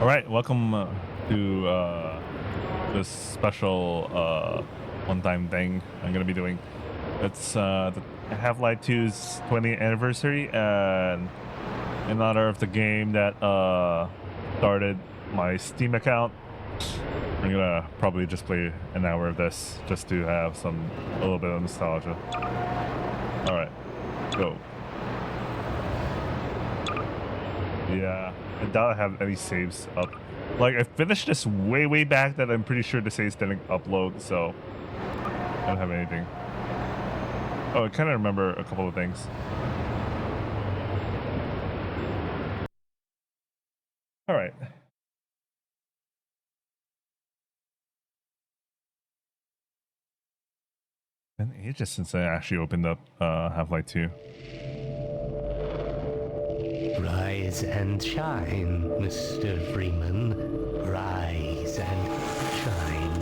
right, welcome to this special one-time thing I'm gonna be doing. It's the Half-Life 2's 20th anniversary, and in honor of the game that started my Steam account, we're gonna probably just play an hour of this just to have a little bit of nostalgia. All right, go. Yeah, I doubt I have any saves up. Like, I finished this way back that I'm pretty sure the saves didn't upload, so I don't have anything. Oh, I kind of remember a couple of things. All right. Been ages since I actually opened up Half-Life 2. Rise and shine, Mr. Freeman. Rise and shine.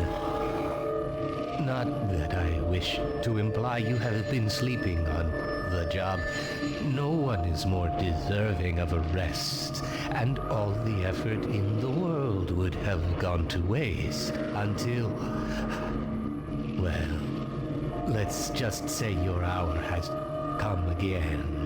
Not that I wish to imply you have been sleeping on the job. No one is more deserving of a rest, and all the effort in the world would have gone to waste until... well, let's just say your hour has come again.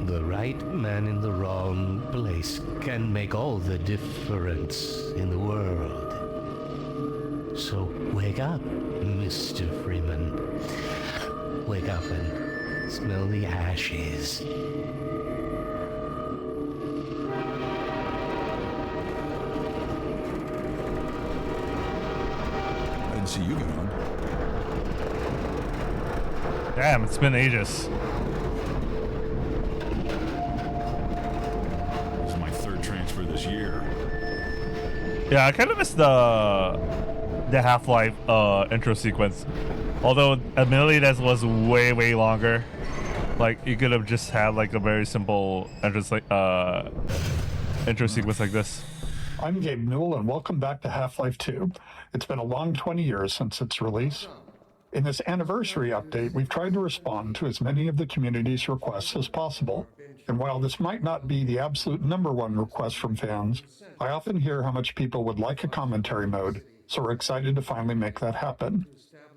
The right man in the wrong place can make all the difference in the world. So wake up, Mr. Freeman. Wake up and smell the ashes. I didn't see you get on. Damn, it's been ages. This is my third transfer this year. Yeah, I kind of missed the Half-Life intro sequence. Although, admittedly, that was way longer. Like, you could have just had like a very simple entrance, like intro sequence like this. I'm Gabe Newell, and welcome back to Half-Life 2. It's been a long 20 years since its release. In this anniversary update, we've tried to respond to as many of the community's requests as possible. And while this might not be the absolute #1 request from fans, I often hear how much people would like a commentary mode, so we're excited to finally make that happen.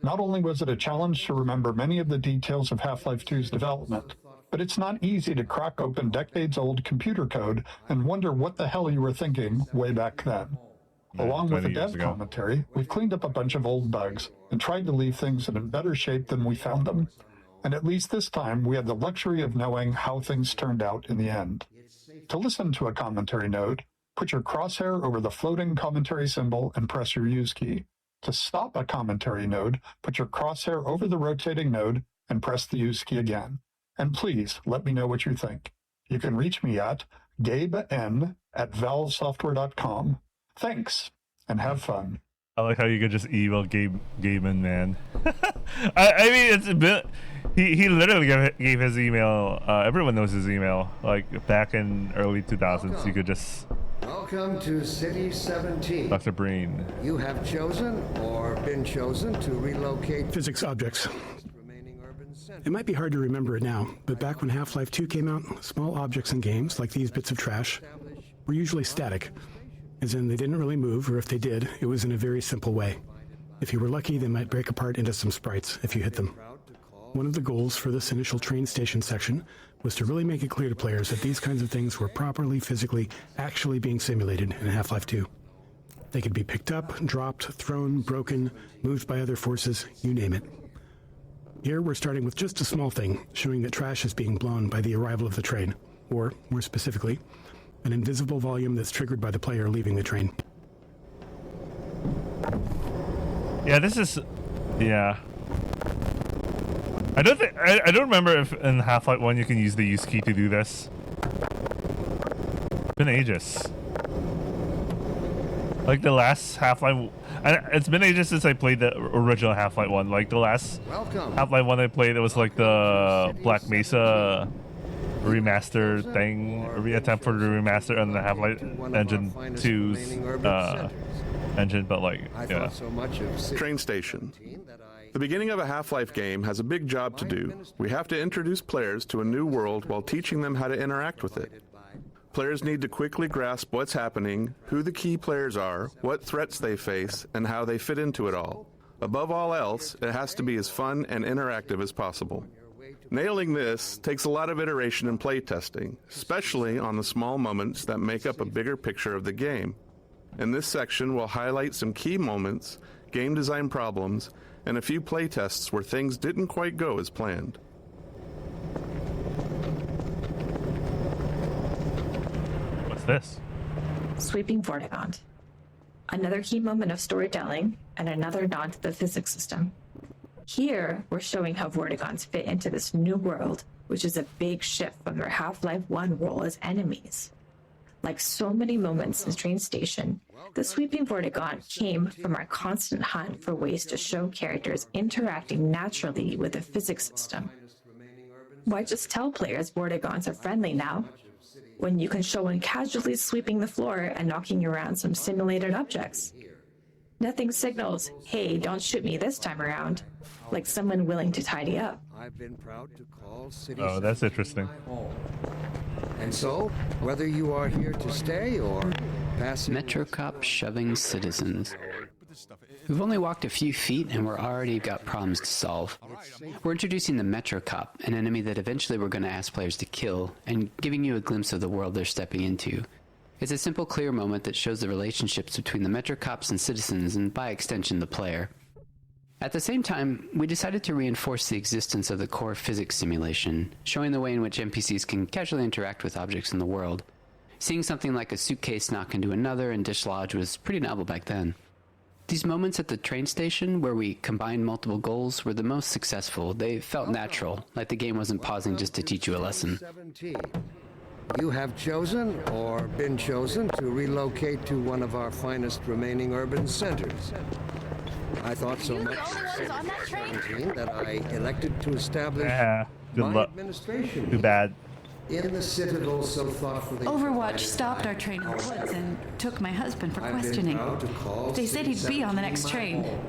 Not only was it a challenge to remember many of the details of Half-Life 2's development, but it's not easy to crack open decades-old computer code and wonder what the hell you were thinking way back then. Along with the 20 years dev ago. commentary, we've cleaned up a bunch of old bugs and tried to leave things in better shape than we found them. And at least this time, we had the luxury of knowing how things turned out in the end. To listen to a commentary node, put your crosshair over the floating commentary symbol and press your use key. To stop a commentary node, put your crosshair over the rotating node and press the use key again. And please let me know what you think. You can reach me at GabeN@valvesoftware.com. Thanks, and have fun. I like how you could just email GabeN, man. I mean, it's a bit. He literally gave his email. Everyone knows his email. Like back in early 2000s, you could just. Welcome to City 17. Dr. Breen. You have chosen or been chosen to relocate Physics objects. remaining urban centers. It might be hard to remember it now, but back when Half-Life 2 came out, small objects in games, like these bits of trash, were usually static. As in, they didn't really move, or if they did, it was in a very simple way. If you were lucky, they might break apart into some sprites if you hit them. One of the goals for this initial train station section was to really make it clear to players that these kinds of things were properly, physically, actually being simulated in Half-Life 2. They could be picked up, dropped, thrown, broken, moved by other forces, you name it. Here we're starting with just a small thing, showing that trash is being blown by the arrival of the train, or, more specifically, an invisible volume that's triggered by the player leaving the train. Yeah, this is. Yeah. I don't remember if in Half-Life 1 you can use the use key to do this. It's been ages. Like the last Half-Life, it's been ages since I played the original Half-Life 1. Like the last Welcome. Half-Life 1 I played, it was like the Black Mesa remaster thing, attempt for the remaster on the Half-Life Engine 2's engine, but like, I yeah. thought so much of City Train station. 17 that I The beginning of a Half-Life game has a big job to do. We have to introduce players to a new world while teaching them how to interact with it. Players need to quickly grasp what's happening, who the key players are, what threats they face, and how they fit into it all. Above all else, it has to be as fun and interactive as possible. Nailing this takes a lot of iteration and playtesting, especially on the small moments that make up a bigger picture of the game. In this section, we'll highlight some key moments, game design problems, and a few playtests where things didn't quite go as planned. What's this? Sweeping Vortigaunt. Another key moment of storytelling, and another nod to the physics system. Here, we're showing how Vortigaunts fit into this new world, which is a big shift from their Half-Life 1 role as enemies. Like so many moments in Train Station, the Sweeping Vortigaunt came from our constant hunt for ways to show characters interacting naturally with the physics system. Why just tell players Vortigaunts are friendly now, when you can show one casually sweeping the floor and knocking around some simulated objects? Nothing signals, hey, don't shoot me this time around, like someone willing to tidy up. I've been proud to call City Oh, that's 17 interesting. my home. And so, whether you are here to stay or passing... Metro Cop shoving citizens. We've only walked a few feet and we're already got problems to solve. We're introducing the Metro Cop, an enemy that eventually we're going to ask players to kill, and giving you a glimpse of the world they're stepping into. It's a simple, clear moment that shows the relationships between the Metro Cops and citizens, and by extension, the player. At the same time, we decided to reinforce the existence of the core physics simulation, showing the way in which NPCs can casually interact with objects in the world. Seeing something like a suitcase knock into another and dislodge was pretty novel back then. These moments at the train station, where we combined multiple goals, were the most successful. They felt natural, like the game wasn't pausing just to teach you a lesson. 17. You have chosen, or been chosen, to relocate to one of our finest remaining urban centers. I thought so much of City 17 that I elected to establish Good my luck. administration Too bad. in the citadel so thoughtfully. Overwatch stopped our train in the woods and took my husband for I've been questioning. proud to call They said City he'd be on the 17 next my train. home.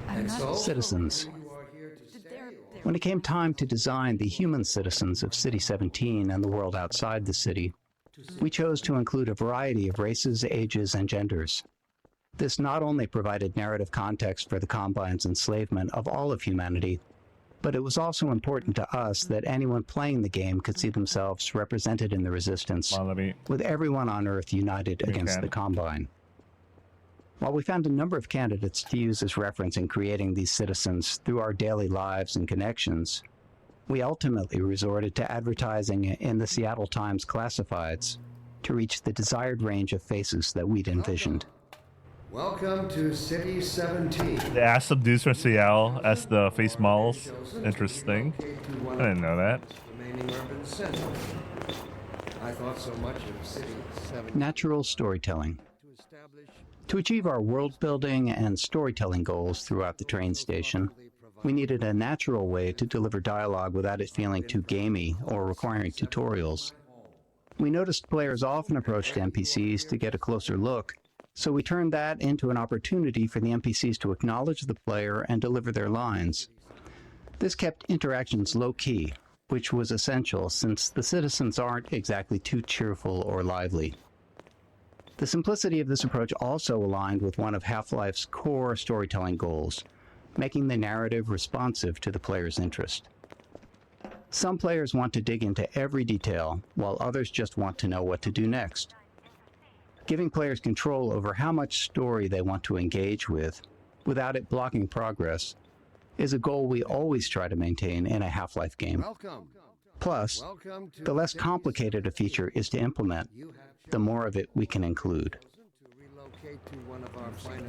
I'm And not so, Citizens. you are here to stay or- When it came time to design the human citizens of City 17 and the world outside the city, we chose to include a variety of races, ages, and genders. This not only provided narrative context for the Combine's enslavement of all of humanity, but it was also important to us that anyone playing the game could see themselves represented in the Resistance, with everyone on Earth united against the Combine. While we found a number of candidates to use as reference in creating these citizens through our daily lives and connections, we ultimately resorted to advertising in the Seattle Times classifieds to reach the desired range of faces that we'd envisioned. Welcome to City 17. They asked some dudes from Seattle as the face models. Interesting. I didn't know that. Remaining urban center. I thought so much of City 17. Natural storytelling. To achieve our world building and storytelling goals throughout the train station, we needed a natural way to deliver dialogue without it feeling too gamey or requiring tutorials. We noticed players often approached NPCs to get a closer look, so we turned that into an opportunity for the NPCs to acknowledge the player and deliver their lines. This kept interactions low-key, which was essential since the citizens aren't exactly too cheerful or lively. The simplicity of this approach also aligned with one of Half-Life's core storytelling goals, making the narrative responsive to the player's interest. Some players want to dig into every detail, while others just want to know what to do next. Giving players control over how much story they want to engage with, without it blocking progress, is a goal we always try to maintain in a Half-Life game. Plus, the less complicated a feature is to implement, the more of it we can include.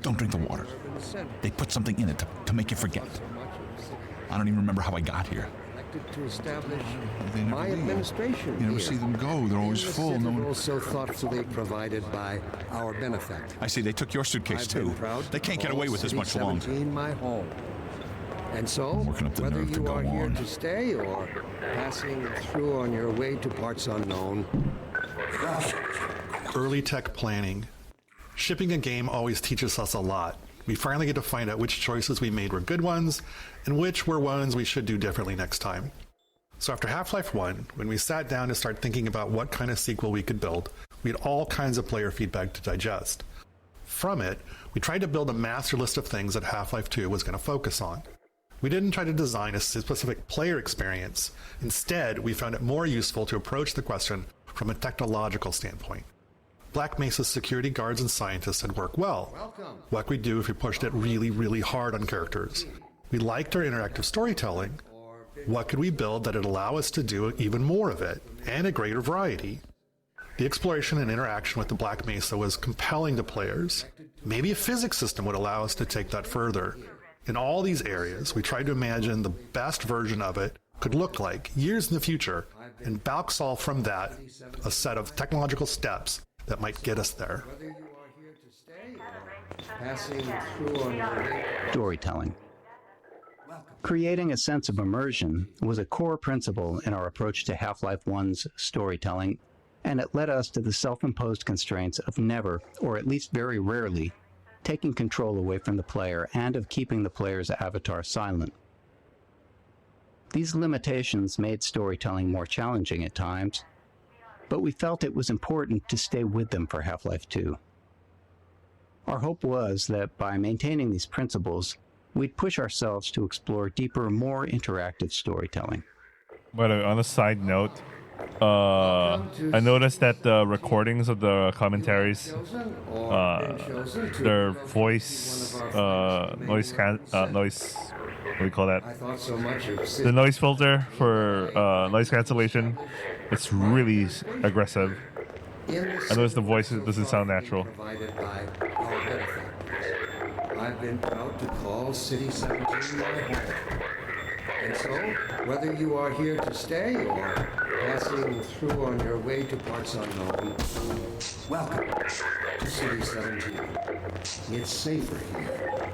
Don't drink the water. They put something in it to make you forget. I don't even remember how I got here. To establish They never my leave. administration You never here. see them go. They're always In the full. No citadel one... so thoughtfully provided by our benefactor. I see they took your suitcase I've too. been proud They to can't get call away with this City much longer. 17 my home. And so, Working up the whether nerve to you go are here on. to stay or passing through on your way to parts unknown, Early tech planning. Shipping a game always teaches us a lot. We finally get to find out which choices we made were good ones and which were ones we should do differently next time. So after Half-Life 1, when we sat down to start thinking about what kind of sequel we could build, we had all kinds of player feedback to digest. From it, we tried to build a master list of things that Half-Life 2 was going to focus on. We didn't try to design a specific player experience. Instead, we found it more useful to approach the question from a technological standpoint. Black Mesa's security guards and scientists had worked well. What could we do if we pushed it really, really hard on characters? We liked our interactive storytelling. What could we build that would allow us to do even more of it, and a greater variety? The exploration and interaction with the Black Mesa was compelling to players. Maybe a physics system would allow us to take that further. In all these areas, we tried to imagine the best version of it could look like years in the future, and back solve from that a set of technological steps that might get us there. Storytelling. Creating a sense of immersion was a core principle in our approach to Half-Life 1's storytelling, and it led us to the self-imposed constraints of never, or at least very rarely, taking control away from the player and of keeping the player's avatar silent. These limitations made storytelling more challenging at times, but we felt it was important to stay with them for Half-Life 2. Our hope was that by maintaining these principles, we'd push ourselves to explore deeper, more interactive storytelling. But on a side note, I noticed that the recordings of the commentaries, their voice, noise, what do you call that? The noise filter for noise cancellation, it's really aggressive. I noticed the voice doesn't sound natural. I've been proud to call City 17 my home. And so, whether you are here to stay or passing through on your way to parts unknown, welcome to City 17. It's safer here.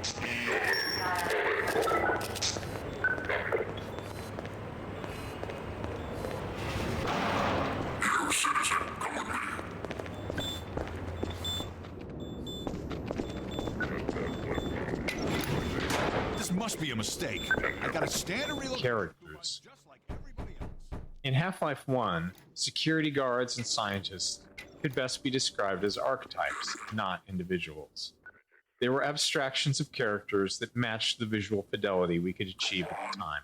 This must be a mistake. I gotta stand and reload. Characters. In Half-Life 1, security guards and scientists could best be described as archetypes, not individuals. They were abstractions of characters that matched the visual fidelity we could achieve at the time.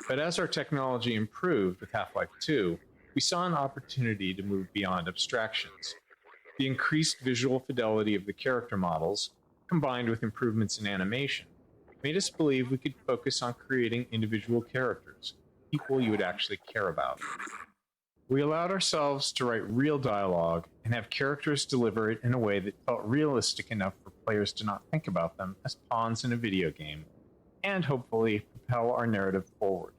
But as our technology improved with Half-Life 2, we saw an opportunity to move beyond abstractions. The increased visual fidelity of the character models, combined with improvements in animation, made us believe we could focus on creating individual characters, people you would actually care about. We allowed ourselves to write real dialogue and have characters deliver it in a way that felt realistic enough for players to not think about them as pawns in a video game, and hopefully propel our narrative forward.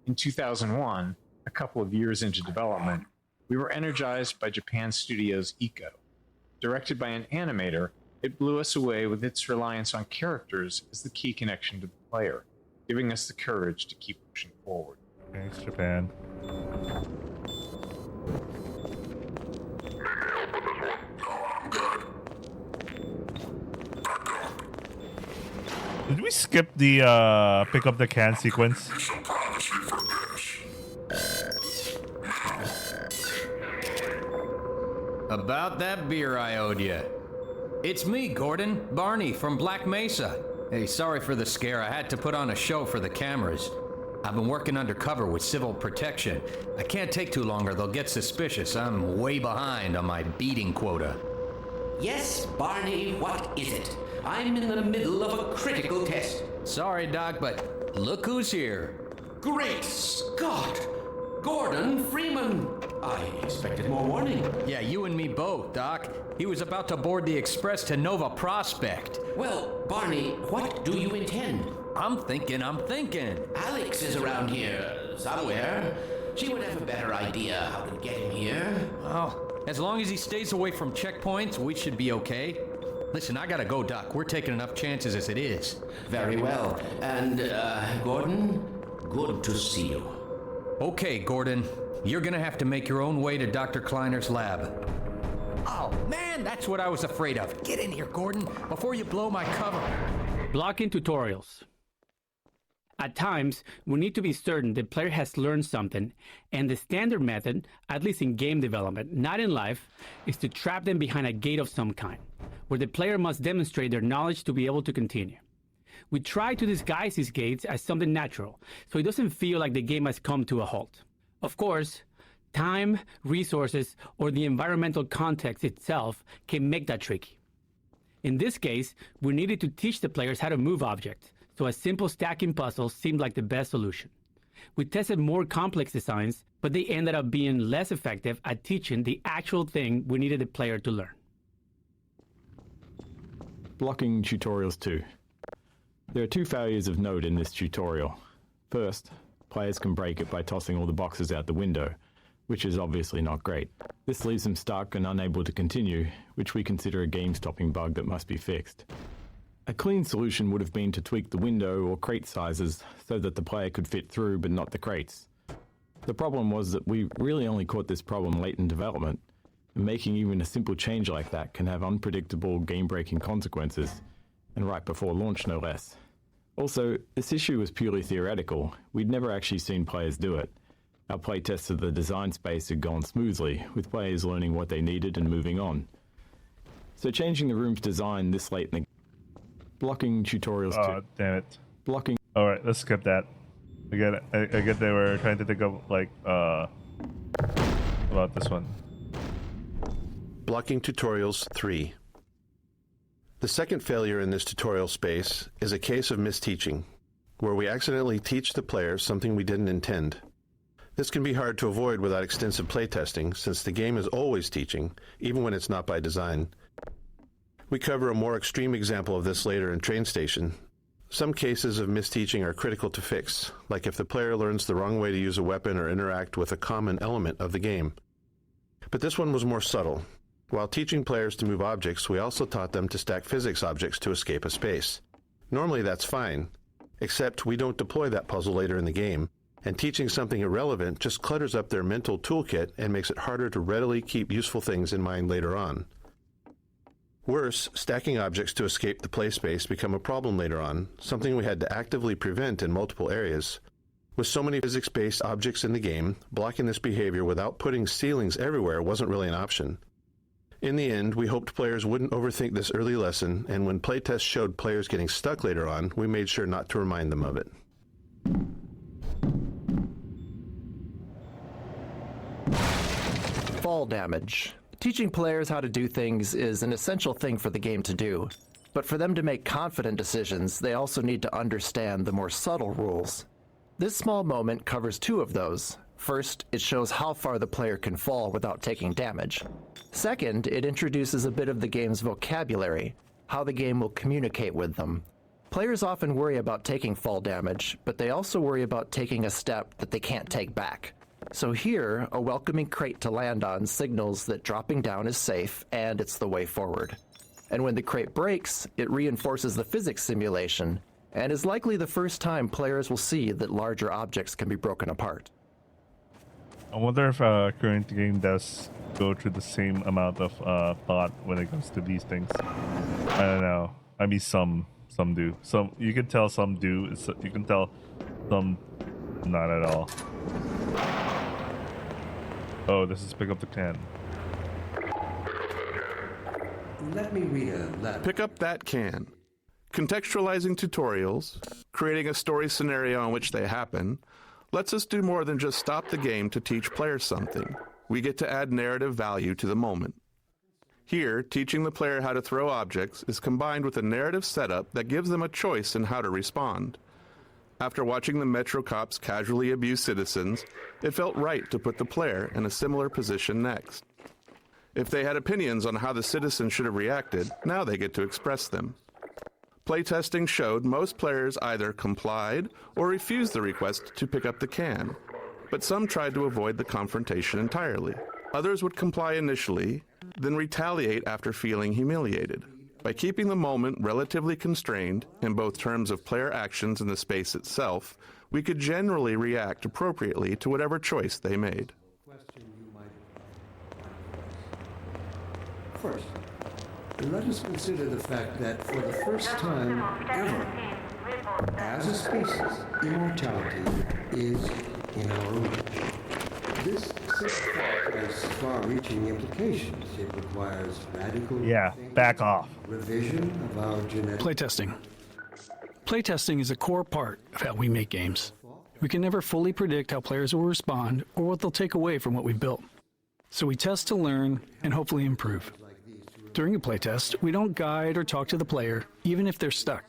In 2001, a couple of years into development, we were energized by Japan Studios' Eco. Directed by an animator, it blew us away with its reliance on characters as the key connection to the player, giving us the courage to keep pushing forward. Thanks, Japan. Did we skip the pick up the can sequence? About that beer I owed you. It's me, Gordon, Barney from Black Mesa. Hey, sorry for the scare. I had to put on a show for the cameras. I've been working undercover with civil protection. I can't take too long or they'll get suspicious. I'm way behind on my beating quota. Yes, Barney, what is it? I'm in the middle of a critical test. Sorry, Doc, but look who's here. Great Scott! Gordon Freeman! I expected more warning. Yeah, you and me both, Doc. He was about to board the express to Nova Prospect. Well, Barney, what do you intend? I'm thinking. Alex is around here somewhere. She would have a better idea how to get him here. Well, as long as he stays away from checkpoints, we should be okay. Listen, I gotta go, Doc. We're taking enough chances as it is. Very well. And, Gordon, good to see you. Okay, Gordon. You're gonna have to make your own way to Dr. Kleiner's lab. Oh, man, man, that's what I was afraid of. Get in here, Gordon, before you blow my cover. Blocking tutorials. At times, we need to be certain the player has learned something, and the standard method, at least in game development, not in life, is to trap them behind a gate of some kind, where the player must demonstrate their knowledge to be able to continue. We try to disguise these gates as something natural, so it doesn't feel like the game has come to a halt. Of course, time, resources, or the environmental context itself can make that tricky. In this case, we needed to teach the players how to move objects, so a simple stacking puzzle seemed like the best solution. We tested more complex designs, but they ended up being less effective at teaching the actual thing we needed the player to learn. Blocking tutorials 2. There are 2 failures of note in this tutorial. First, players can break it by tossing all the boxes out the window, which is obviously not great. This leaves them stuck and unable to continue, which we consider a game-stopping bug that must be fixed. A clean solution would have been to tweak the window or crate sizes so that the player could fit through but not the crates. The problem was that we really only caught this problem late in development, and making even a simple change like that can have unpredictable game-breaking consequences, and right before launch no less. Also, this issue was purely theoretical. We'd never actually seen players do it. Our playtests of the design space had gone smoothly, with players learning what they needed and moving on. So changing the room's design this late in the blocking tutorials Oh, damn it. Blocking. Alright, let's skip that. I get they were trying to think of, like, about this one. Blocking tutorials 3. The second failure in this tutorial space is a case of misteaching, where we accidentally teach the player something we didn't intend. This can be hard to avoid without extensive playtesting, since the game is always teaching, even when it's not by design. We cover a more extreme example of this later in Train Station. Some cases of misteaching are critical to fix, like if the player learns the wrong way to use a weapon or interact with a common element of the game. But this one was more subtle. While teaching players to move objects, we also taught them to stack physics objects to escape a space. Normally that's fine, except we don't deploy that puzzle later in the game, and teaching something irrelevant just clutters up their mental toolkit and makes it harder to readily keep useful things in mind later on. Worse, stacking objects to escape the play space become a problem later on, something we had to actively prevent in multiple areas. With so many physics-based objects in the game, blocking this behavior without putting ceilings everywhere wasn't really an option. In the end, we hoped players wouldn't overthink this early lesson, and when playtests showed players getting stuck later on, we made sure not to remind them of it. Fall damage. Teaching players how to do things is an essential thing for the game to do. But for them to make confident decisions, they also need to understand the more subtle rules. This small moment covers 2 of those. First, it shows how far the player can fall without taking damage. Second, it introduces a bit of the game's vocabulary, how the game will communicate with them. Players often worry about taking fall damage, but they also worry about taking a step that they can't take back. So here, a welcoming crate to land on signals that dropping down is safe and it's the way forward. And when the crate breaks, it reinforces the physics simulation, and is likely the first time players will see that larger objects can be broken apart. I wonder if current game does go through the same amount of thought when it comes to these things. I don't know. I mean, some do. Some you can tell some do. You can tell some not at all. Oh, this is pick up the can. Let me read a letter. Pick up that can. Contextualizing tutorials, creating a story scenario in which they happen, lets us do more than just stop the game to teach players something. We get to add narrative value to the moment. Here, teaching the player how to throw objects is combined with a narrative setup that gives them a choice in how to respond. After watching the Metro cops casually abuse citizens, it felt right to put the player in a similar position next. If they had opinions on how the citizens should have reacted, now they get to express them. Playtesting showed most players either complied or refused the request to pick up the can, but some tried to avoid the confrontation entirely. Others would comply initially, then retaliate after feeling humiliated. By keeping the moment relatively constrained, in both terms of player actions and the space itself, we could generally react appropriately to whatever choice they made. First, let us consider the fact that for the first time ever, as a species, immortality is in our reach. This fact has far-reaching implications. It requires radical back off. revision of our genetic... Playtesting. Playtesting is a core part of how we make games. We can never fully predict how players will respond or what they'll take away from what we've built. So we test to learn and hopefully improve. During a playtest, we don't guide or talk to the player, even if they're stuck,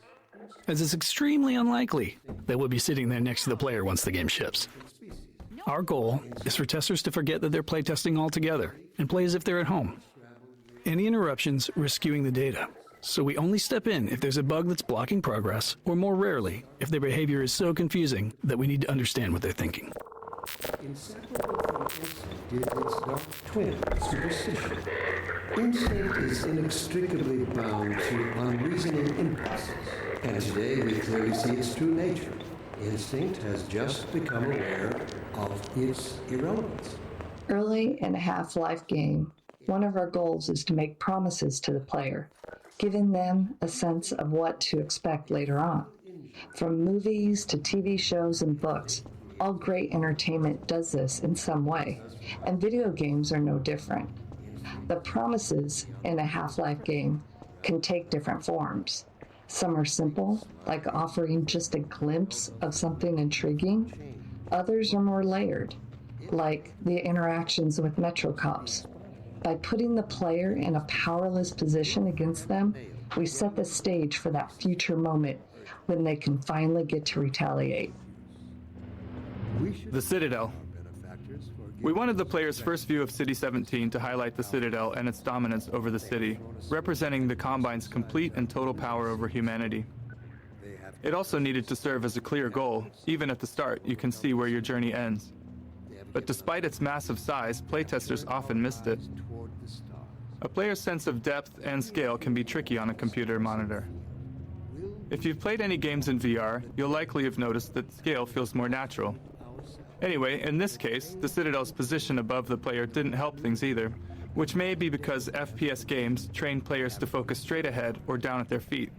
as it's extremely unlikely that we'll be sitting there next to the player once the game ships. Our goal is for testers to forget that they're playtesting altogether and play as if they're at home. Any interruptions risk skewing the data, so we only step in if there's a bug that's blocking progress, or more rarely, if their behavior is so confusing that we need to understand what they're thinking. Inseparable from instinct is its dark twin, superstition. Instinct is inextricably bound to unreasoning impulses, and today we clearly see its true nature. Instinct has just become aware of its irrelevance. Early in a Half-Life game, one of our goals is to make promises to the player, giving them a sense of what to expect later on. From movies to TV shows and books, all great entertainment does this in some way, and video games are no different. The promises in a Half-Life game can take different forms. Some are simple, like offering just a glimpse of something intriguing. Others are more layered, like the interactions with Metro Cops. By putting the player in a powerless position against them, we set the stage for that future moment when they can finally get to retaliate. The Citadel. We wanted the player's first view of City 17 to highlight the Citadel and its dominance over the city, representing the Combine's complete and total power over humanity. It also needed to serve as a clear goal. Even at the start, you can see where your journey ends. But despite its massive size, playtesters often missed it. A player's sense of depth and scale can be tricky on a computer monitor. If you've played any games in VR, you'll likely have noticed that scale feels more natural. Anyway, in this case, the Citadel's position above the player didn't help things either, which may be because FPS games train players to focus straight ahead or down at their feet.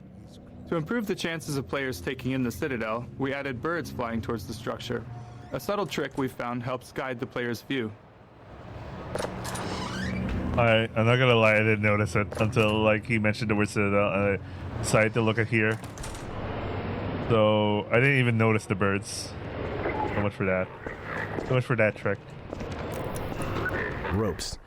To improve the chances of players taking in the Citadel, we added birds flying towards the structure. A subtle trick we found helps guide the player's view. I'm not gonna lie, I didn't notice it until he mentioned the word Citadel and I decided to look at here. So I didn't even notice the birds. So much for that. So much for that trick. Ropes.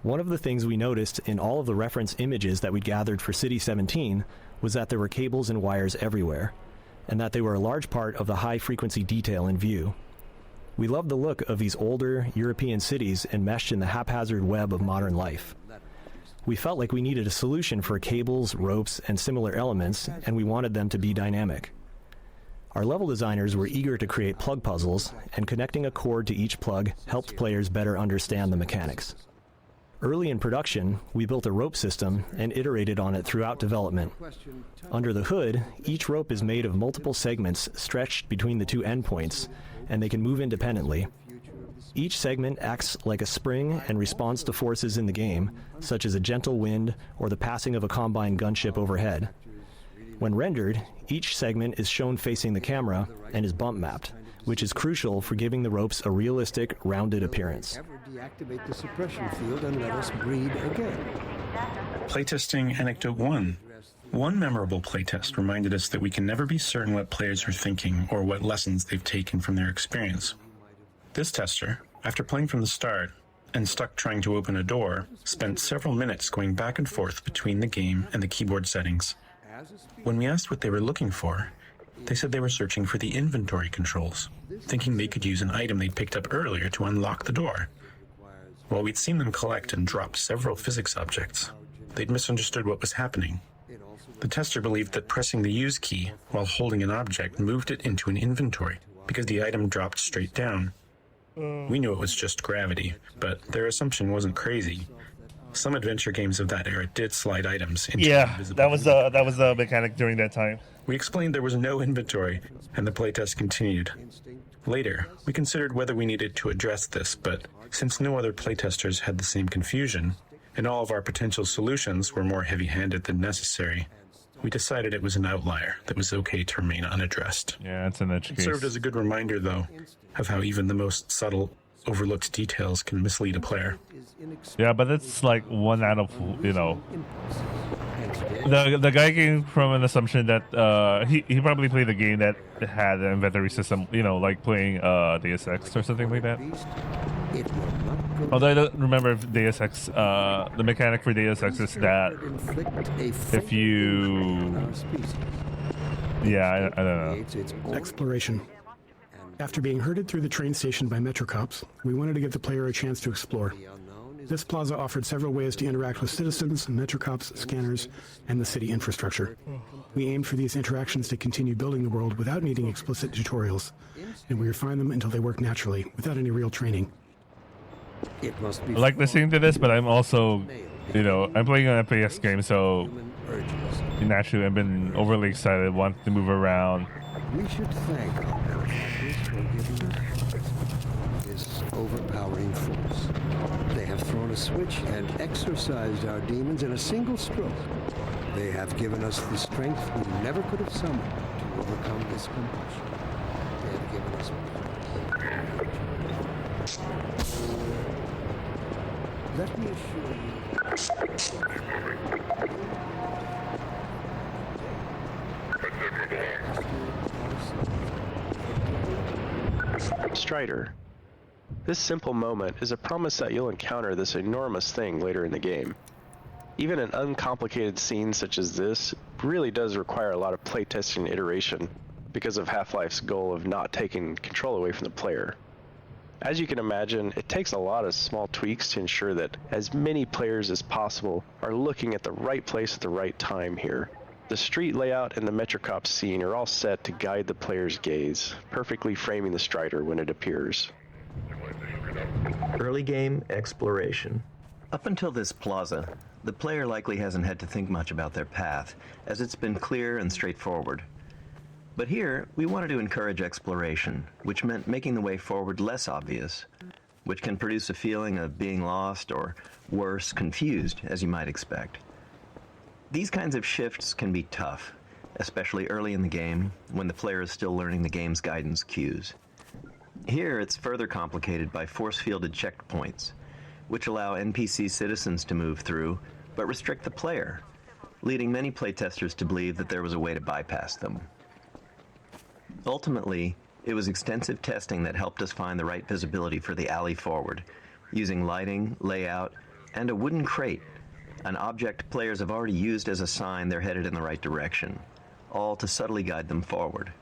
One of the things we noticed in all of the reference images that we gathered for City 17 was that there were cables and wires everywhere, and that they were a large part of the high-frequency detail in view. We loved the look of these older European cities enmeshed in the haphazard web of modern life. We felt like we needed a solution for cables, ropes, and similar elements, and we wanted them to be dynamic. Our level designers were eager to create plug puzzles, and connecting a cord to each plug helped players better understand the mechanics. Early in production, we built a rope system and iterated on it throughout development. Under the hood, each rope is made of multiple segments stretched between the two endpoints, and they can move independently. Each segment acts like a spring and responds to forces in the game, such as a gentle wind or the passing of a Combine gunship overhead. When rendered, each segment is shown facing the camera and is bump mapped, which is crucial for giving the ropes a realistic, rounded appearance. Deactivate the suppression field and let us breed again. Playtesting Anecdote 1. One memorable playtest reminded us that we can never be certain what players are thinking or what lessons they've taken from their experience. This tester, after playing from the start and stuck trying to open a door, spent several minutes going back and forth between the game and the keyboard settings. When we asked what they were looking for, they said they were searching for the inventory controls, thinking they could use an item they'd picked up earlier to unlock the door. While we'd seen them collect and drop several physics objects, they'd misunderstood what was happening. The tester believed that pressing the use key while holding an object moved it into an inventory because the item dropped straight down. We knew it was just gravity, but their assumption wasn't crazy. Some adventure games of that era did slide items into invisible. that was the mechanic during that time. We explained there was no inventory, and the playtest continued. Later, we considered whether we needed to address this, but since no other playtesters had the same confusion, and all of our potential solutions were more heavy-handed than necessary, we decided it was an outlier that was okay to remain unaddressed. Yeah, it's an edge It case. served as a good reminder, though, of how even the most subtle, overlooked details can mislead a player. Yeah, but it's like one out of, you know. The guy came from an assumption that he probably played a game that had an inventory system, you know, like playing Deus Ex or something like that. Although I don't remember if Deus Ex, the mechanic for Deus Ex is that if you... Yeah, I don't know. Exploration. After being herded through the train station by Metro cops, we wanted to give the player a chance to explore. This plaza offered several ways to interact with citizens, Metro cops, scanners, and the city infrastructure. We aimed for these interactions to continue building the world without needing explicit tutorials, and we refined them until they work naturally, without any real training. I like listening to this, but I'm also, you know, I'm playing an FPS game, so naturally I've been overly excited, want to move around. We should thank our benefactors for giving us this overpowering force. They have thrown a switch and exorcised our demons in a single stroke. They have given us the strength we never could have summoned to overcome this compulsion. They have given us purpose. Let me assure you. Strider. This simple moment is a promise that you'll encounter this enormous thing later in the game. Even an uncomplicated scene such as this really does require a lot of playtesting and iteration because of Half-Life's goal of not taking control away from the player. As you can imagine, it takes a lot of small tweaks to ensure that as many players as possible are looking at the right place at the right time here. The street layout and the Metrocop scene are all set to guide the player's gaze, perfectly framing the Strider when it appears. Early game exploration. Up until this plaza, the player likely hasn't had to think much about their path, as it's been clear and straightforward. But here, we wanted to encourage exploration, which meant making the way forward less obvious, which can produce a feeling of being lost or, worse, confused, as you might expect. These kinds of shifts can be tough, especially early in the game, when the player is still learning the game's guidance cues. Here, it's further complicated by force-fielded checkpoints, which allow NPC citizens to move through, but restrict the player, leading many playtesters to believe that there was a way to bypass them. Ultimately, it was extensive testing that helped us find the right visibility for the alley forward, using lighting, layout, and a wooden crate, an object players have already used as a sign they're headed in the right direction, all to subtly guide them forward.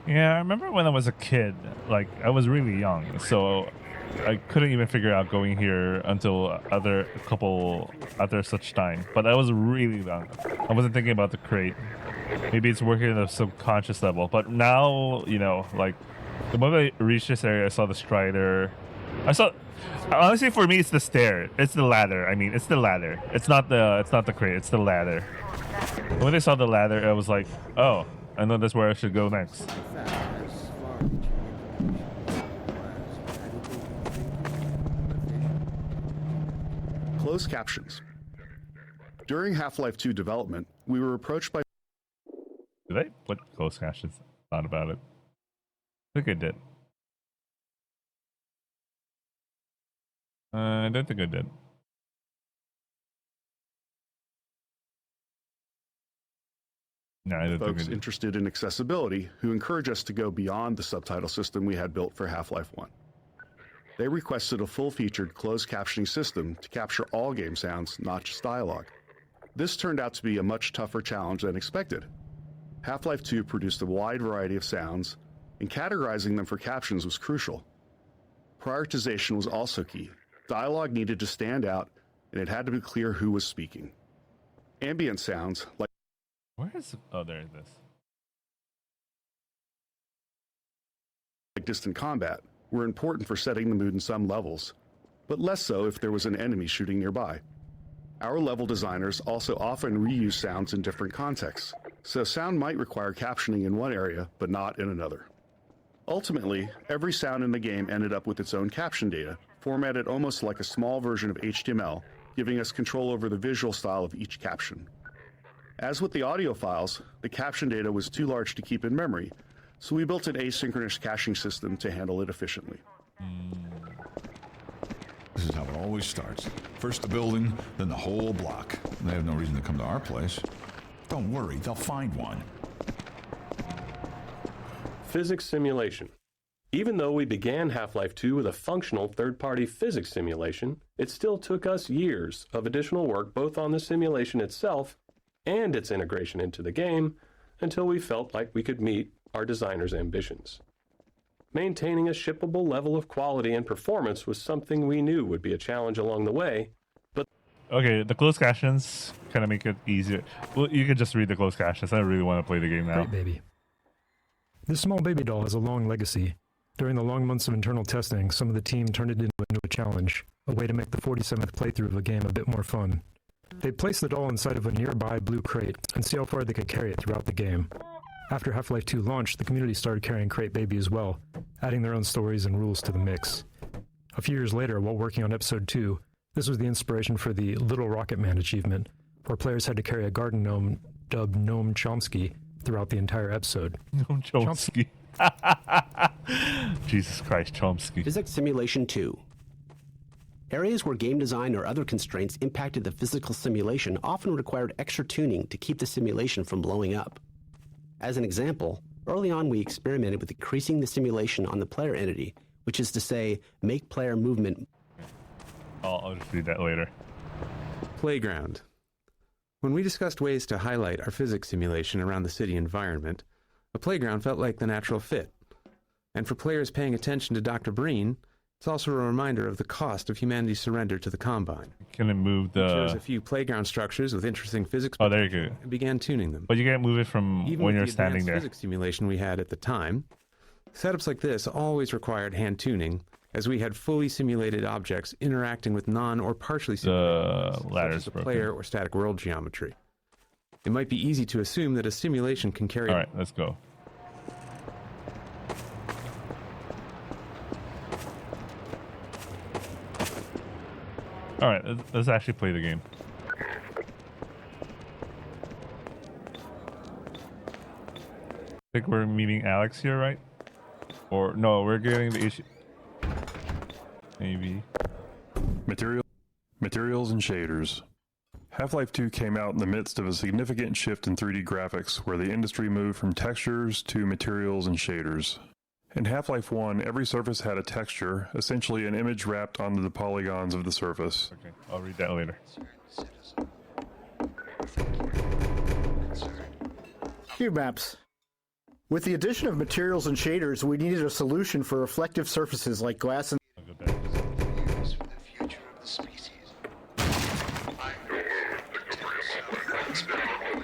Yeah, I remember when I was a kid, like, I was really young, so I couldn't even figure out going here until after such time. But I was really young. I wasn't thinking about the crate. Maybe it's working at a subconscious level. But now, you know, like, the moment I reached this area, I saw the Strider. Honestly, for me, it's the stair. It's the ladder. I mean, it's the ladder. It's not the crate. It's the ladder. When I saw the ladder, I was like, oh, I know that's where I should go next. Closed captions. During Half-Life 2 development, we were approached by... Did I put closed captions? Thought about it. I think I did. I don't think I did. No, I don't think I folks did. interested in accessibility who encouraged us to go beyond the subtitle system we had built for Half-Life 1. They requested a full-featured closed captioning system to capture all game sounds, not just dialogue. This turned out to be a much tougher challenge than expected. Half-Life 2 produced a wide variety of sounds, and categorizing them for captions was crucial. Prioritization was also key. Dialogue needed to stand out, and it had to be clear who was speaking. Ambient sounds, like... Where is... Oh, there it is. Like distant combat, were important for setting the mood in some levels, but less so if there was an enemy shooting nearby. Our level designers also often reuse sounds in different contexts, so sound might require captioning in one area, but not in another. Ultimately, every sound in the game ended up with its own caption data, formatted almost like a small version of HTML giving us control over the visual style of each caption. As with the audio files, the caption data was too large to keep in memory, so we built an asynchronous caching system to handle it efficiently. This is how it always starts. First the building, then the whole block. They have no reason to come to our place. Don't worry, they'll find one. Physics simulation. Even though we began Half-Life 2 with a functional third-party physics simulation, it still took us years of additional work both on the simulation itself and its integration into the game until we felt like we could meet our designers' ambitions. Maintaining a shippable level of quality and performance was something we knew would be a challenge along the way, but... Okay, the closed captions kind of make it easier. Well, you could just read the closed captions. I really want to play the game now. Great baby. This small baby doll has a long legacy. During the long months of internal testing, some of the team turned it into a challenge, a way to make the 47th playthrough of the game a bit more fun. They placed the doll inside of a nearby blue crate and see how far they could carry it throughout the game. After Half-Life 2 launched, the community started carrying Crate Baby as well, adding their own stories and rules to the mix. A few years later, while working on Episode 2, this was the inspiration for the Little Rocket Man achievement, where players had to carry a garden gnome dubbed Gnome Chomsky throughout the entire episode. Gnome Chomsky. Jesus Christ, Chomsky. Physics Simulation 2. Areas where game design or other constraints impacted the physical simulation often required extra tuning to keep the simulation from blowing up. As an example, early on we experimented with increasing the simulation on the player entity, which is to say, make player movement. I'll just read that later. Playground. When we discussed ways to highlight our physics simulation around the city environment, a playground felt like the natural fit. And for players paying attention to Dr. Breen, it's also a reminder of the cost of humanity's surrender to the Combine. Can it move the... We chose a few playground structures with interesting physics. Oh, there you go. And began tuning them. But you can't move it from Even when with you're the standing advanced there. Physics simulation we had at the time, setups like this always required hand tuning, as we had fully simulated objects interacting with non or partially simulated objects, such as a player or static world geometry. It might be easy to assume that a simulation can carry... All right, let's go. All right, let's actually play the game. I think we're meeting Alex here, right? Or no, we're getting the issue. Maybe. Materials and shaders. Half-Life 2 came out in the midst of a significant shift in 3D graphics, where the industry moved from textures to materials and shaders. In Half-Life 1, every surface had a texture, essentially an image wrapped onto the polygons of the surface. Okay, I'll read that later. Cube maps. With the addition of materials and shaders, we needed a solution for reflective surfaces like glass and...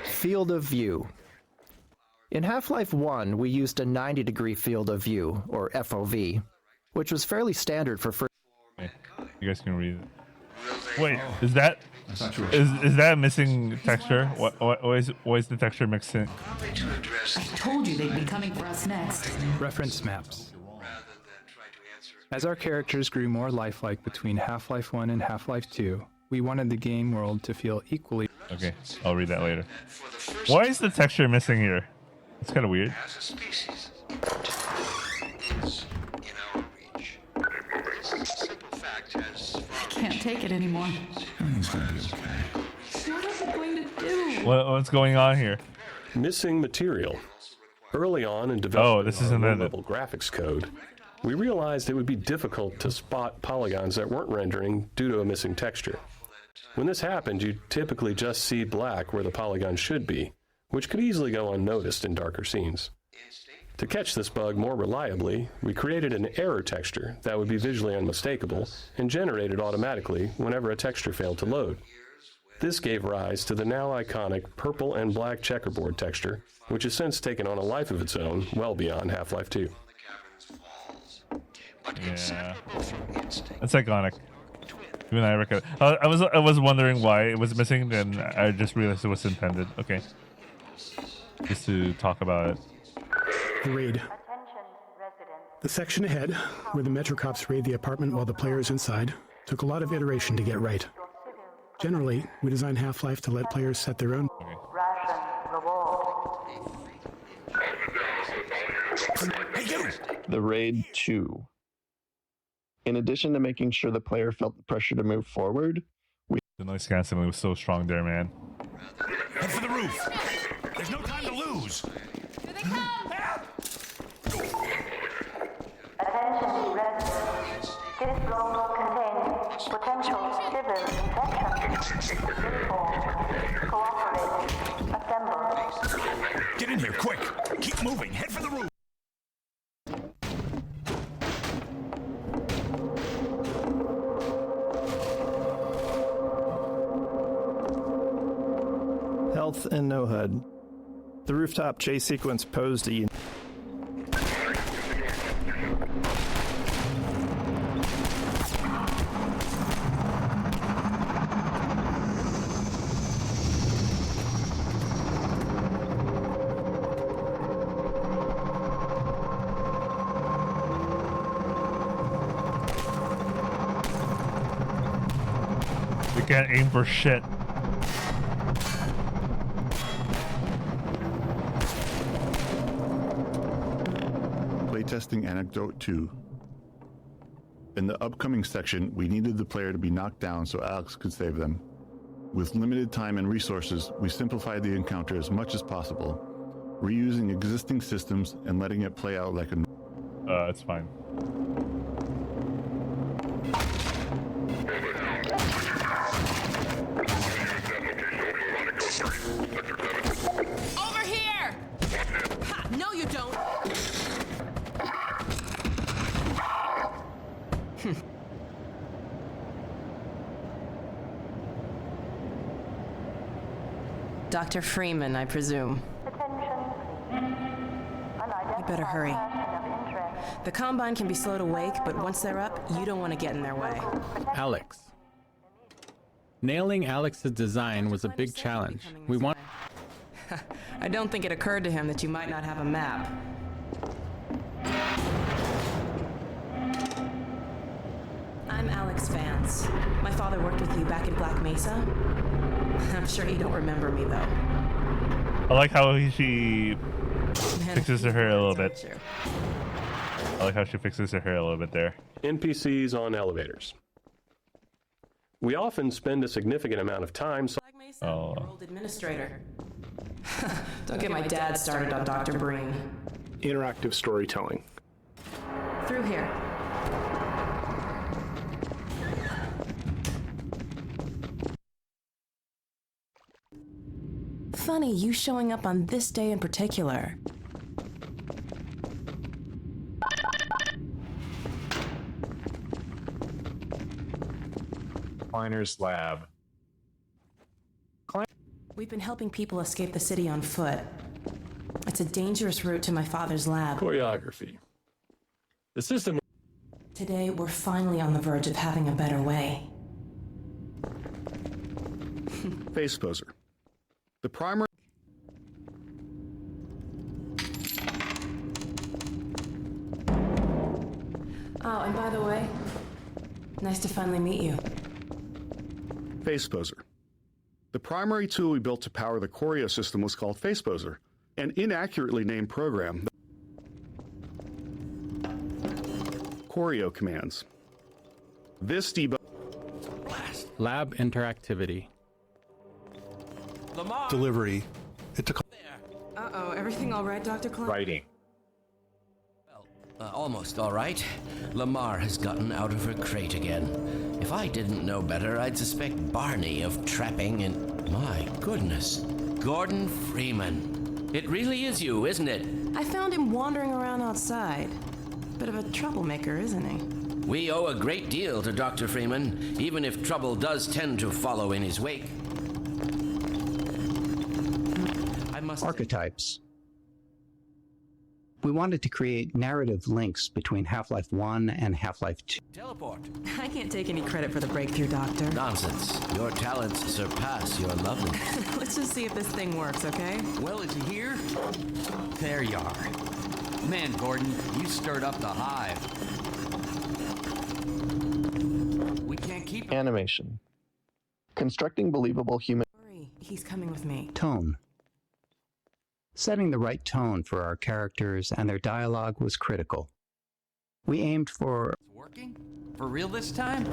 Field of view. In Half-Life 1, we used a 90-degree field of view, or FOV, which was fairly standard for first... Okay. You guys can read it. Wait, is that... Is that missing texture? Why is the texture mixing? I told you they'd be coming for us next. Reference maps. As our characters grew more lifelike between Half-Life 1 and Half-Life 2, we wanted the game world to feel equally... Okay, I'll read that later. Why is the texture missing here? It's kind of weird. I can't take it anymore. Everything's gonna be okay. What is it going to do? What's going on here? Missing material. Early on in developing this isn't low-level graphics code, we realized it would be difficult to spot polygons that weren't rendering due to a missing texture. When this happened, you typically just see black where the polygon should be, which could easily go unnoticed in darker scenes. To catch this bug more reliably, we created an error texture that would be visually unmistakable and generated automatically whenever a texture failed to load. This gave rise to the now iconic purple and black checkerboard texture, which has since taken on a life of its own well beyond Half-Life 2. Yeah, that's iconic. Even I reckon. I was wondering why it was missing, then I just realized it was intended. Okay, just to talk about it. The raid. The section ahead, where the Metro cops raid the apartment while the player is inside, took a lot of iteration to get right. Generally, we design Half-Life to let players set their own. The Raid 2. In addition to making sure the player felt the pressure to move forward, the noise canceling was so strong there, man. Head for the roof. There's no time to lose. Here they come! Attention, residents. This block contains potential civil infection. Inform. Cooperate. Assemble. Get in here, quick. Keep moving. Head for the roof. Health and no HUD. The rooftop chase sequence posed a We can't aim for shit. Playtesting Anecdote 2. In the upcoming section, we needed the player to be knocked down so Alex could save them. With limited time and resources, we simplified the encounter as much as possible, reusing existing systems and letting it play out like a... It's fine. Over here! Ha, no, you don't! Dr. Freeman, I presume. You better hurry. The Combine can be slow to wake, but once they're up, you don't want to get in their way. Alex. Nailing Alex's design was a big challenge. We want. I don't think it occurred to him that you might not have a map. I'm Alex Vance. My father worked with you back in Black Mesa. I'm sure you don't remember me, though. I like how she fixes her hair a little bit. I like how she fixes her hair a little bit there. NPCs on elevators. We often spend a significant amount of time. Old administrator. Don't get my dad started on Dr. Breen. interactive storytelling. Through here. Funny, you showing up on this day in particular. Kleiner's lab. We've been helping people escape the city on foot. It's a dangerous route to my father's lab. Choreography. The system... Today, we're finally on the verge of having a better way. Face poser. The primary... Oh, and by the way, nice to finally meet you. Face poser. The primary tool we built to power the Choreo system was called Face Poser, an inaccurately named program. Choreo commands. This debug... Lab interactivity. Delivery. It took... Uh-oh, everything all right, Dr. Klein? Writing. Almost all right. Lamar has gotten out of her crate again. If I didn't know better, I'd suspect Barney of trapping and... My goodness. Gordon Freeman. It really is you, isn't it? I found him wandering around outside. Bit of a troublemaker, isn't he? We owe a great deal to Dr. Freeman, even if trouble does tend to follow in his wake. Archetypes. We wanted to create narrative links between Half-Life 1 and Half-Life 2. Teleport. I can't take any credit for the breakthrough, Doctor. Nonsense. Your talents surpass your loveliness. Let's just see if this thing works, okay? Well, is he here? There you are. Man, Gordon, you stirred up the hive. We can't keep... Animation. constructing believable human He's coming with me. Tone. Setting the right tone for our characters and their dialogue was critical. We aimed for... Working? For real this time?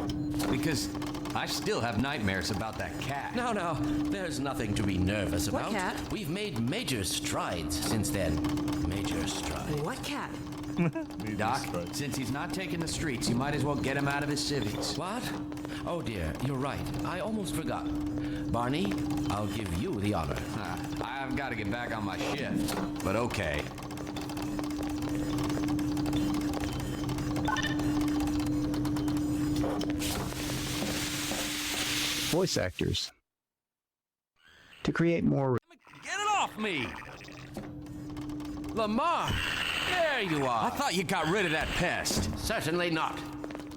Because I still have nightmares about that cat. No, there's nothing to be nervous about. What cat? We've made major strides since then. Major strides. What cat? Doc, since he's not taking the streets, you might as well get him out of his civvies. What? Oh dear, you're right. I almost forgot. Barney, I'll give you the honor. I've got to get back on my shift, but okay. voice actors. To create more... Get it off me! Lamar! There you are! I thought you got rid of that pest. Certainly not.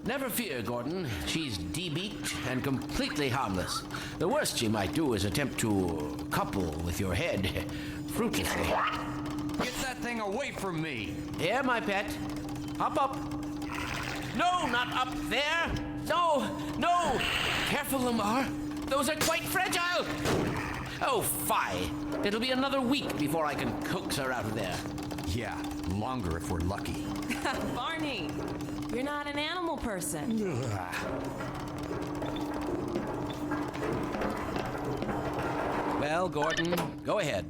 Never fear, Gordon. She's debeaked and completely harmless. The worst she might do is attempt to couple with your head fruitlessly. Get that thing away from me! Here, my pet. Hop up. No, not up there. No. Careful, Lamar. Those are quite fragile. Oh, fie. It'll be another week before I can coax her out of there. Yeah, longer if we're lucky. Barney, you're not an animal person. Well, Gordon, go ahead.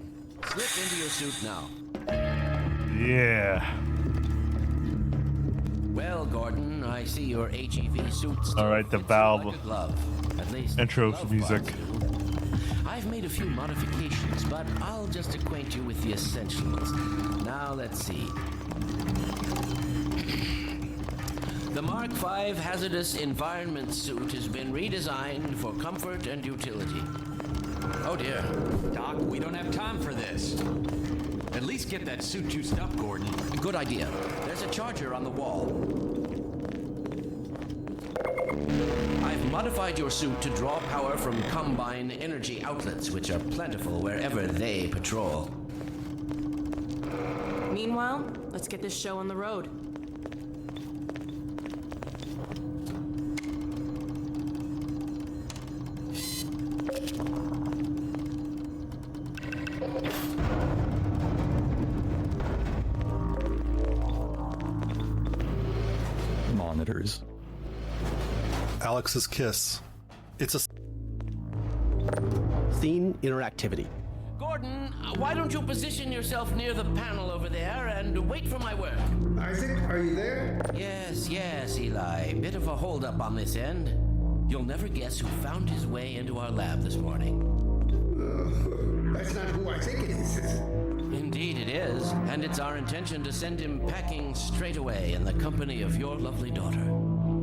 Slip into your suit now. Yeah. Well, Gordon, I see your HEV suit still All right, the fits Valve like a glove. At least intro glove music. parts do. I've made a few modifications, but I'll just acquaint you with the essentials. Now, let's see. The Mark V Hazardous Environment Suit has been redesigned for comfort and utility. Oh dear. Doc, we don't have time for this. At least get that suit juiced up, Gordon. Good idea. There's a charger on the wall. I've modified your suit to draw power from Combine energy outlets, which are plentiful wherever they patrol. Meanwhile, let's get this show on the road. Monitors. Alex's kiss. It's a scene interactivity. Gordon, why don't you position yourself near the panel over there and wait for my work? Isaac, are you there? Yes, Eli. Bit of a holdup on this end. You'll never guess who found his way into our lab this morning. That's not who I think it is. Indeed it is, and it's our intention to send him packing straight away in the company of your lovely daughter.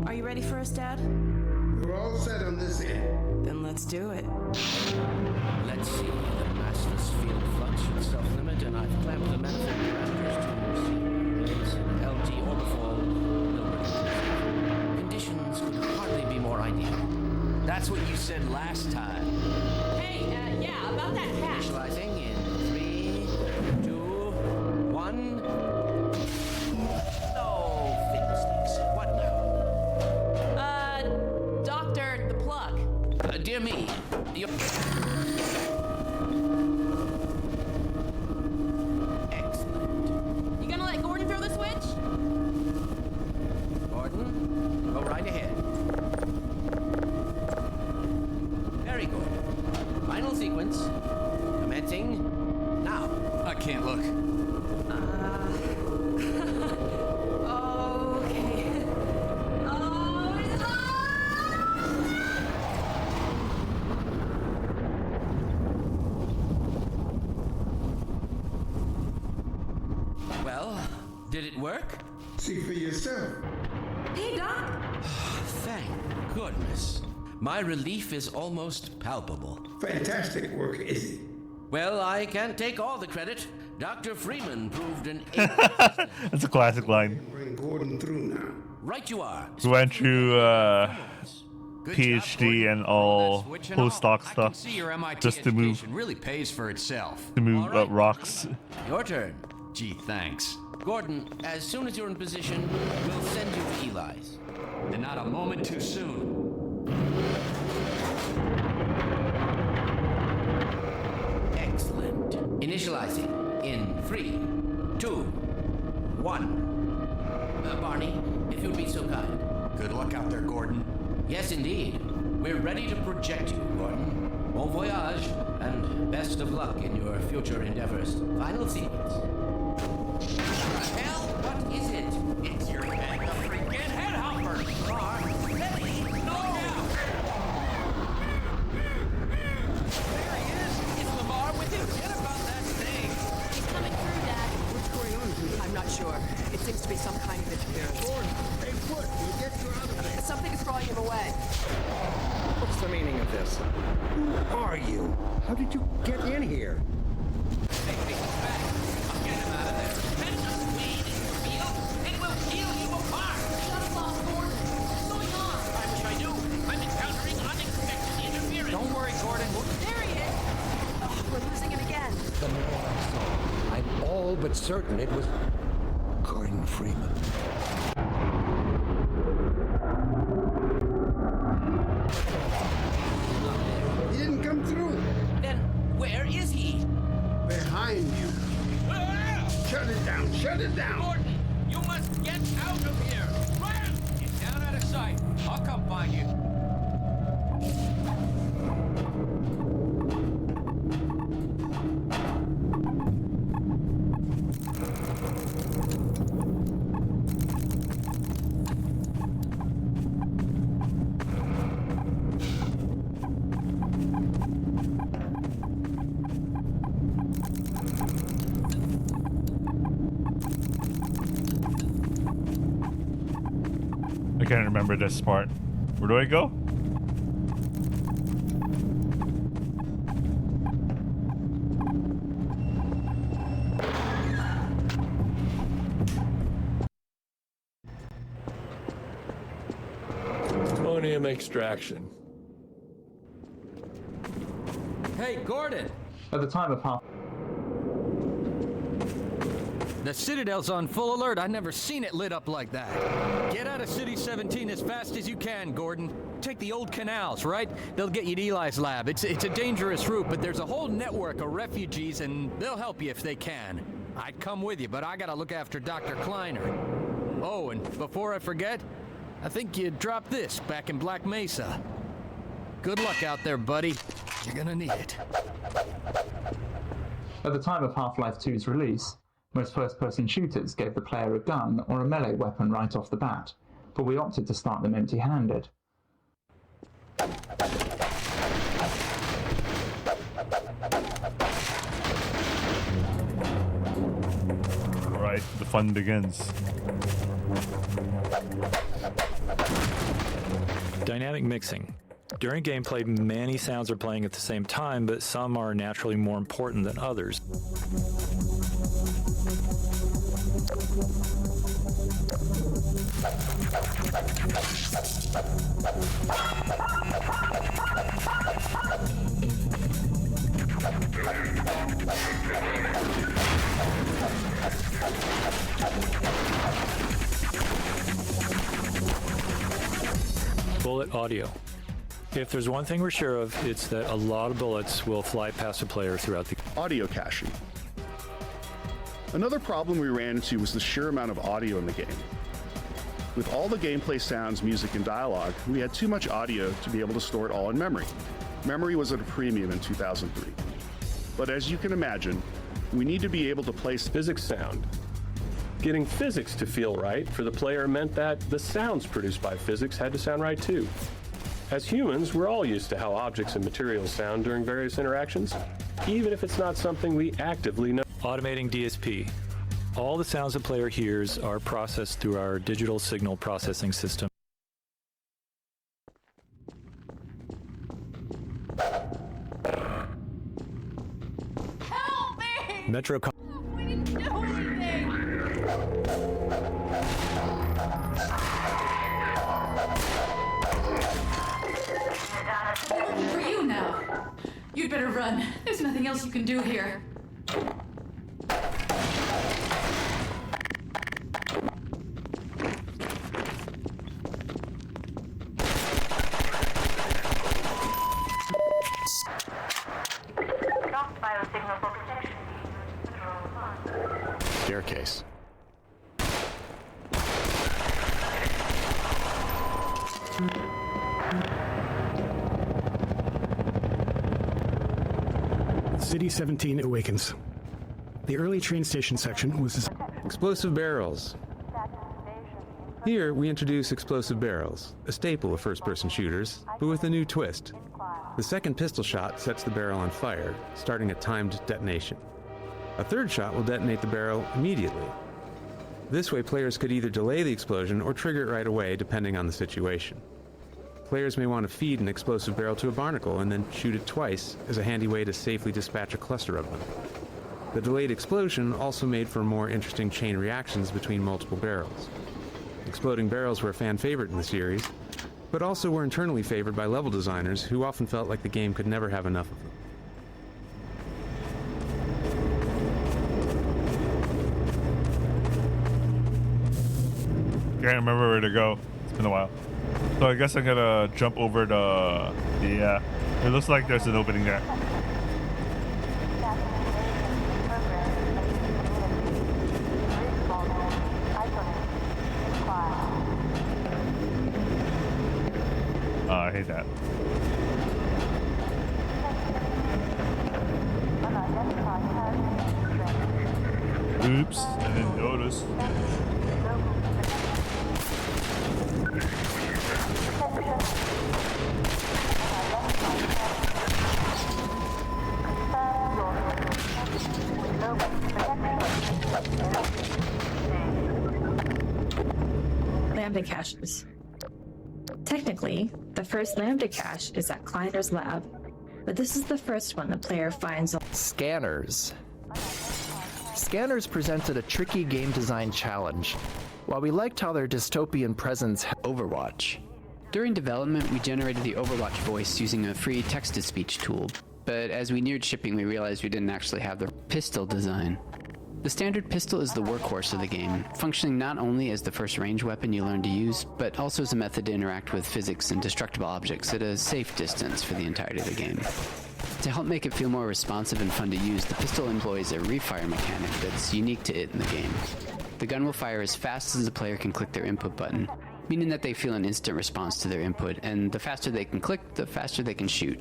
Are you ready for us, Dad? We're all set on this end. Then let's do it. Let's see. The massless field flux should self-limit, and I've clamped the manifold parameters to receive and LT orbifold lubricative. Conditions could hardly be more ideal. That's what you said last time. Hey, yeah, about that cat. Initializing in 3, 2, 1. No, fiddlesticks. What now? Doctor, the plug. Dear me, Excellent. You gonna let Gordon throw the switch? Gordon, go right ahead. Very good. Final sequence. Commencing now. I can't look. Okay. Well, did it work? See for yourself. Hey, Doc. Thank goodness. My relief is almost palpable. Fantastic work, is it? Well, I can't take all the credit. Dr. Freeman proved an That's a classic line. Bring Gordon through now. Right you are. We went through PhD and all postdoc stuff See your MIT just to move education really pays for itself. rocks. Your turn. Gee, thanks. Gordon, as soon as you're in position, we'll send you to Eli's. And not a moment too soon. Initializing in 3, 2, 1. Barney, if you'd be so kind. Good luck out there, Gordon. Yes, indeed. We're ready to project you, Gordon. Bon voyage, and best of luck in your future endeavors. Final sequence. Hell, what is it? It's your head, the freaking headhopper! Lamar, Betty, no! There he is! It's Lamar with you! Get about that thing! He's coming through, Dad. What's going on here? I'm not sure. It seems to be some kind of interference. Gordon, hey, foot, you get you out of there. Something is drawing him away. What's the meaning of this? Who are you? How did you get in here? Hey, he's back! I'm getting him out of there! And just wait in your field, and we'll peel you apart! Shut us off, Gordon. What's going on? I wish I knew! I'm encountering unexpected interference! Don't worry, Gordon. There he is. Oh, we're losing him again. The more I saw, I'm all but certain it was Gordon Freeman. He didn't come through. Then where is he? Behind you. Shut it down. Shut it down. Gordon, you must get out of here! Run! Get down out of sight. I'll come find you. I can't remember this part. Where do I go? Plutonium extraction. Hey, Gordon! At the time of half. The Citadel's on full alert. I've never seen it lit up like that. Get out of City 17 as fast as you can, Gordon. Take the old canals, right? They'll get you to Eli's lab. It's a dangerous route, but there's a whole network of refugees, and they'll help you if they can. I'd come with you, but I gotta look after Dr. Kleiner. Oh, and before I forget, I think you dropped this back in Black Mesa. Good luck out there, buddy. You're gonna need it. At the time of Half-Life 2's release, most first-person shooters gave the player a gun or a melee weapon right off the bat, but we opted to start them empty-handed. Alright, the fun begins. Dynamic mixing. During gameplay, many sounds are playing at the same time, but some are naturally more important than others. Bullet audio. If there's one thing we're sure of, it's that a lot of bullets will fly past a player throughout the audio caching. Another problem we ran into was the sheer amount of audio in the game. With all the gameplay sounds, music, and dialogue, we had too much audio to be able to store it all in memory. Memory was at a premium in 2003. But as you can imagine, we need to be able to place physics sound. Getting physics to feel right for the player meant that the sounds produced by physics had to sound right too. As humans, we're all used to how objects and materials sound during various interactions, even if it's not something we actively know. Automating DSP. All the sounds the player hears are processed through our digital signal processing system. Help me! Metro. We didn't do anything! For you now. You'd better run. There's nothing else you can do here. Dropped biosignal for protection. staircase. City 17 awakens. The early train station section was explosive barrels. Here, we introduce explosive barrels, a staple of first-person shooters, but with a new twist. The second pistol shot sets the barrel on fire, starting a timed detonation. A third shot will detonate the barrel immediately. This way, players could either delay the explosion or trigger it right away, depending on the situation. Players may want to feed an explosive barrel to a barnacle and then shoot it twice as a handy way to safely dispatch a cluster of them. The delayed explosion also made for more interesting chain reactions between multiple barrels. Exploding barrels were a fan favorite in the series, but also were internally favored by level designers who often felt like the game could never have enough of them. Can't remember where to go. It's been a while. So I guess I'm gonna jump over the... Yeah. It looks like there's an opening there. I hate that. Oops, I didn't notice. Lambda caches. Technically, the first Lambda cache is at Kleiner's lab, but this is the first one the player finds on Scanners. Scanners presented a tricky game design challenge. While we liked how their dystopian presence Overwatch. During development, we generated the Overwatch voice using a free text-to-speech tool, but as we neared shipping, we realized we didn't actually have the pistol design. The standard pistol is the workhorse of the game, functioning not only as the first range weapon you learn to use, but also as a method to interact with physics and destructible objects at a safe distance for the entirety of the game. To help make it feel more responsive and fun to use, the pistol employs a refire mechanic that's unique to it in the game. The gun will fire as fast as the player can click their input button, meaning that they feel an instant response to their input, and the faster they can click, the faster they can shoot.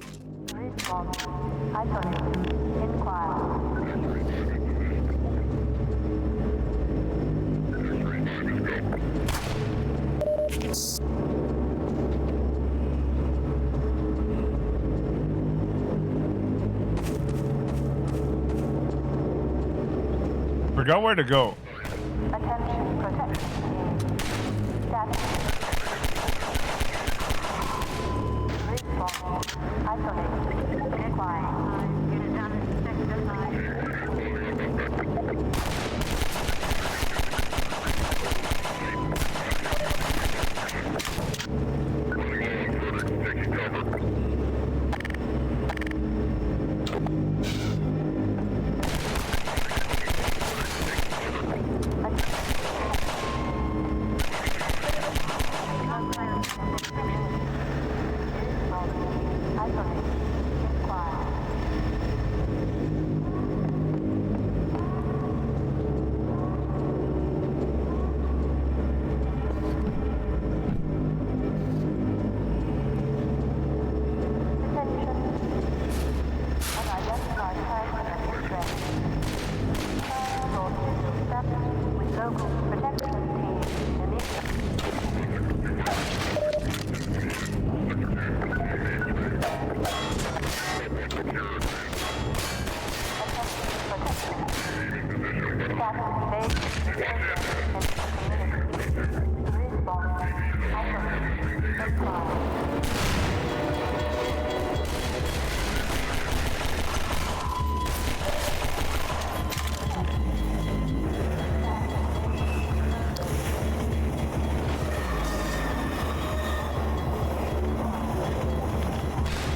Forgot where to go. Attention, protection team. Status. Respawn. Isolated. Decline. Unit down in sector 9.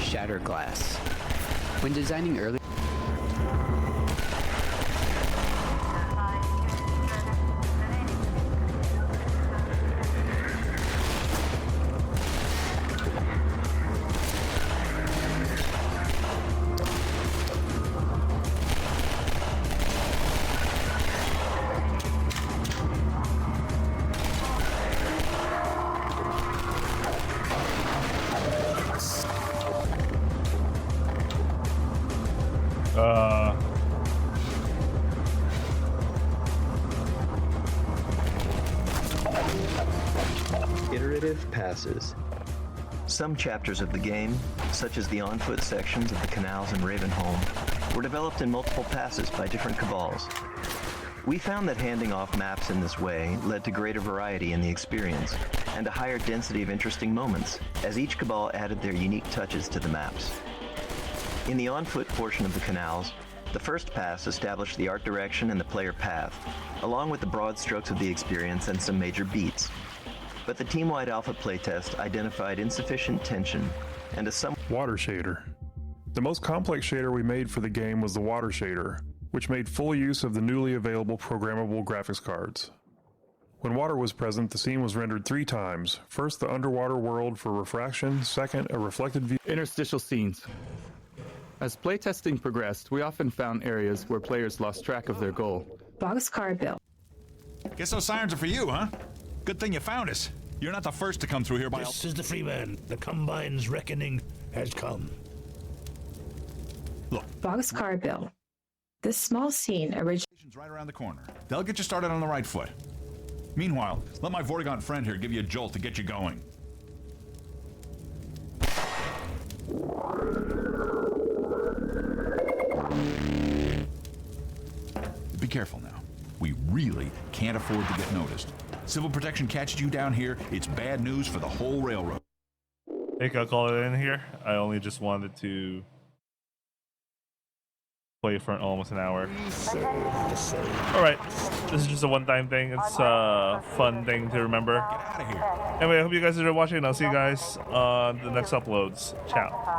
Shatter glass. When designing early Iterative passes. Some chapters of the game, such as the on-foot sections of the canals in Ravenholm, were developed in multiple passes by different cabals. We found that handing off maps in this way led to greater variety in the experience and a higher density of interesting moments, as each cabal added their unique touches to the maps. In the on-foot portion of the canals, the first pass established the art direction and the player path, along with the broad strokes of the experience and some major beats. But the team-wide alpha playtest identified insufficient tension and a water shader. The most complex shader we made for the game was the water shader, which made full use of the newly available programmable graphics cards. When water was present, the scene was rendered 3 times. First, the underwater world for refraction, second, a reflected view. Interstitial scenes. As playtesting progressed, we often found areas where players lost track of their goal. Boxcar Bill. Guess those sirens are for you, huh? Good thing you found us. You're not the first to come through here by... This is the Freeman. The Combine's reckoning has come. Look. Boxcar Bill. This small scene originates right around the corner. They'll get you started on the right foot. Meanwhile, let my Vortigaunt friend here give you a jolt to get you going. Be careful now. We really can't afford to get noticed. Civil protection catches you down here, it's bad news for the whole railroad. I think I'll call it in here. I only just wanted to play for almost an hour. Alright, this is just a one-time thing. It's a fun thing to remember. Get out of here. Anyway, I hope you guys enjoyed watching, and I'll see you guys on the next uploads. Ciao.